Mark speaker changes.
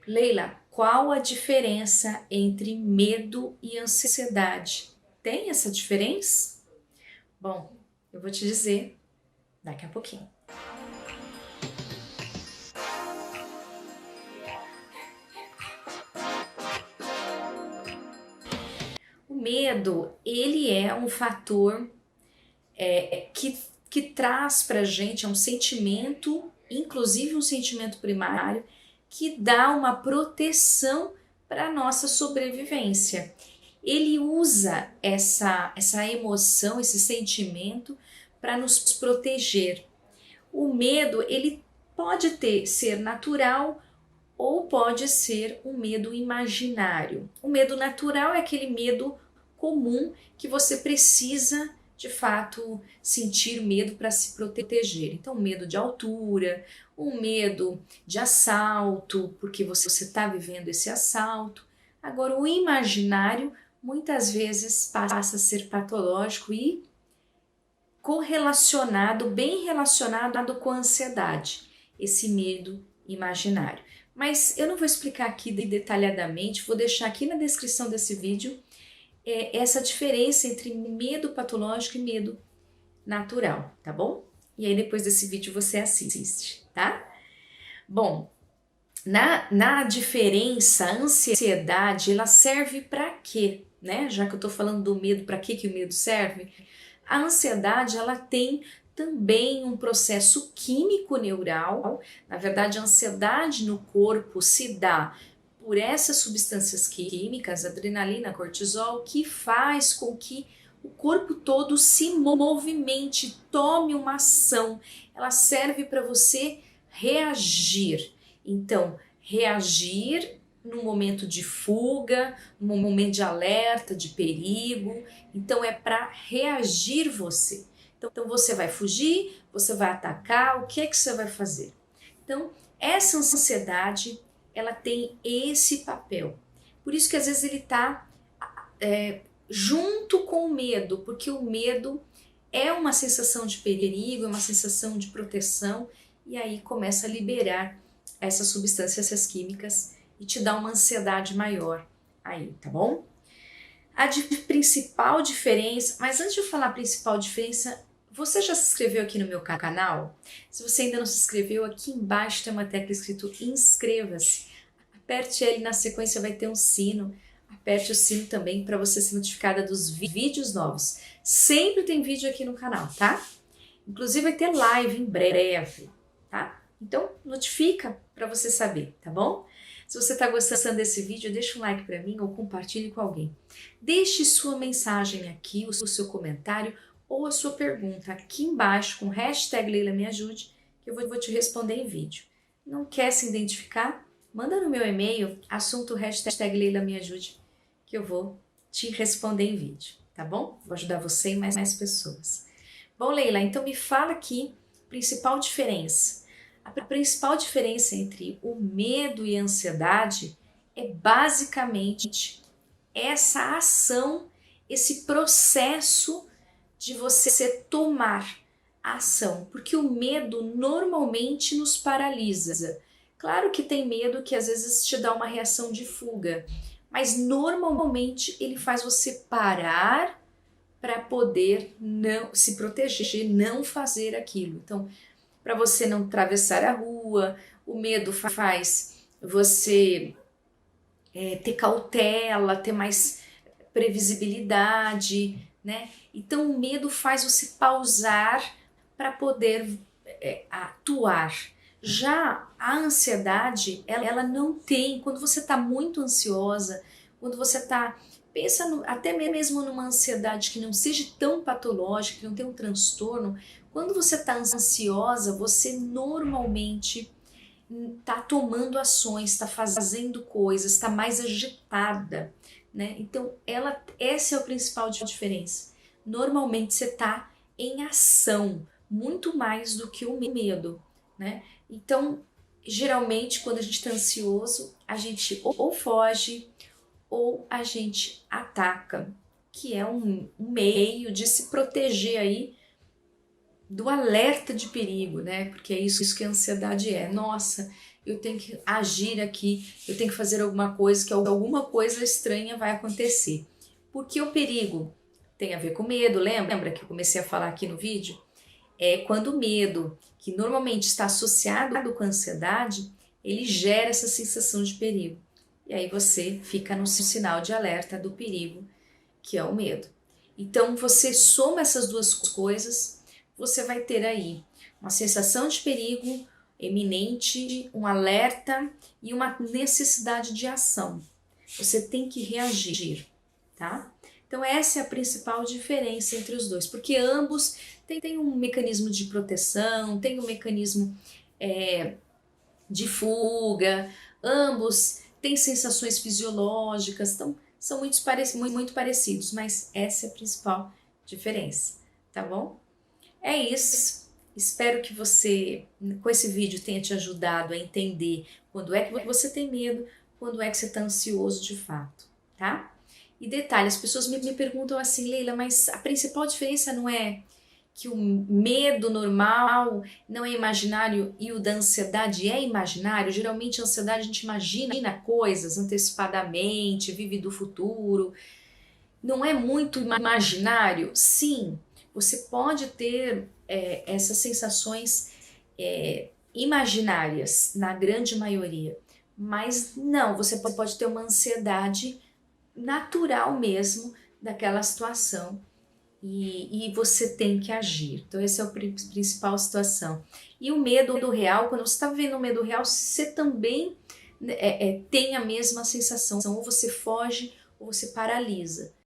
Speaker 1: Leila, qual a diferença entre medo e ansiedade? Tem essa diferença? Bom, eu vou te dizer daqui a pouquinho. O medo, ele é um fator que traz pra gente, é um sentimento, inclusive um sentimento primário, que dá uma proteção para a nossa sobrevivência. Ele usa essa emoção, esse sentimento para nos proteger. O medo, ele pode ser natural ou pode ser um medo imaginário. O medo natural é aquele medo comum que você precisa de fato sentir medo para se proteger. Então, medo de altura, um medo de assalto, porque você está vivendo esse assalto. Agora, o imaginário muitas vezes passa a ser patológico e correlacionado, bem relacionado com a ansiedade, esse medo imaginário. Mas eu não vou explicar aqui detalhadamente, vou deixar aqui na descrição desse vídeo essa diferença entre medo patológico e medo natural, tá bom? E aí depois desse vídeo você assiste, tá? Bom, na diferença, a ansiedade, ela serve para quê, né? Já que eu tô falando do medo, para que o medo serve? A ansiedade, ela tem também um processo químico neural. Na verdade, a ansiedade no corpo se dá por essas substâncias químicas, adrenalina, cortisol, que faz com que o corpo todo se movimente, tome uma ação. Ela serve para você reagir. Então, reagir num momento de fuga, num momento de alerta, de perigo. Então, é para reagir você. Então, você vai fugir, você vai atacar, o que é que você vai fazer? Então, essa ansiedade, ela tem esse papel. Por isso que às vezes ele está junto com o medo, porque o medo é uma sensação de perigo, é uma sensação de proteção, e aí começa a liberar essas substâncias, essas químicas, e te dá uma ansiedade maior aí, tá bom? A principal diferença, mas antes de eu falar a principal diferença, você já se inscreveu aqui no meu canal? Se você ainda não se inscreveu, aqui embaixo tem uma tecla escrito inscreva-se. Aperte ele, na sequência vai ter um sino. Aperte o sino também para você ser notificada dos vídeos novos. Sempre tem vídeo aqui no canal, tá? Inclusive vai ter live em breve, tá? Então notifica para você saber, tá bom? Se você está gostando desse vídeo, deixa um like para mim ou compartilhe com alguém. Deixe sua mensagem aqui, o seu comentário ou a sua pergunta aqui embaixo com hashtag Leila me ajude, que eu vou te responder em vídeo. Não quer se identificar? Manda no meu e-mail, assunto hashtag Leila me ajude, que eu vou te responder em vídeo, tá bom? Vou ajudar você e mais pessoas. Bom, Leila, então me fala aqui a principal diferença. A principal diferença entre o medo e a ansiedade é basicamente essa ação, esse processo de você tomar a ação, porque o medo normalmente nos paralisa. Claro que tem medo que às vezes te dá uma reação de fuga, mas normalmente ele faz você parar para poder não se proteger, não fazer aquilo. Então, para você não atravessar a rua, o medo faz você ter cautela, ter mais previsibilidade, né? Então o medo faz você pausar para poder atuar. Já a ansiedade, ela não tem. Quando você está muito ansiosa, quando você está pensa até mesmo numa ansiedade que não seja tão patológica, que não tenha um transtorno, quando você está ansiosa, você normalmente está tomando ações, está fazendo coisas, está mais agitada, né? Então, essa é a principal diferença. Normalmente você está em ação, muito mais do que o medo, né? Então, geralmente, quando a gente está ansioso, a gente ou foge ou a gente ataca, que é um meio de se proteger aí do alerta de perigo, né? Porque é isso que a ansiedade é. Nossa, eu tenho que agir aqui, eu tenho que fazer alguma coisa, que alguma coisa estranha vai acontecer. Porque o perigo tem a ver com medo, lembra que eu comecei a falar aqui no vídeo? É quando o medo, que normalmente está associado com a ansiedade, ele gera essa sensação de perigo. E aí você fica no sinal de alerta do perigo, que é o medo. Então você soma essas duas coisas, você vai ter aí uma sensação de perigo eminente, um alerta e uma necessidade de ação. Você tem que reagir, tá? Então essa é a principal diferença entre os dois, porque ambos têm um mecanismo de proteção, tem um mecanismo de fuga, ambos têm sensações fisiológicas, então são muito parecidos, mas essa é a principal diferença, tá bom? É isso, espero que você, com esse vídeo, tenha te ajudado a entender quando é que você tem medo, quando é que você está ansioso de fato, tá? E detalhe, as pessoas me perguntam assim, Leila, mas a principal diferença não é que o medo normal não é imaginário e o da ansiedade é imaginário? Geralmente a ansiedade a gente imagina coisas antecipadamente, vive do futuro. Não é muito imaginário? Sim, você pode ter essas sensações imaginárias, na grande maioria. Mas não, você pode ter uma ansiedade natural mesmo daquela situação e você tem que agir. Então essa é a principal situação. E o medo do real, quando você está vivendo o medo real, você também tem a mesma sensação, ou você foge ou você paralisa.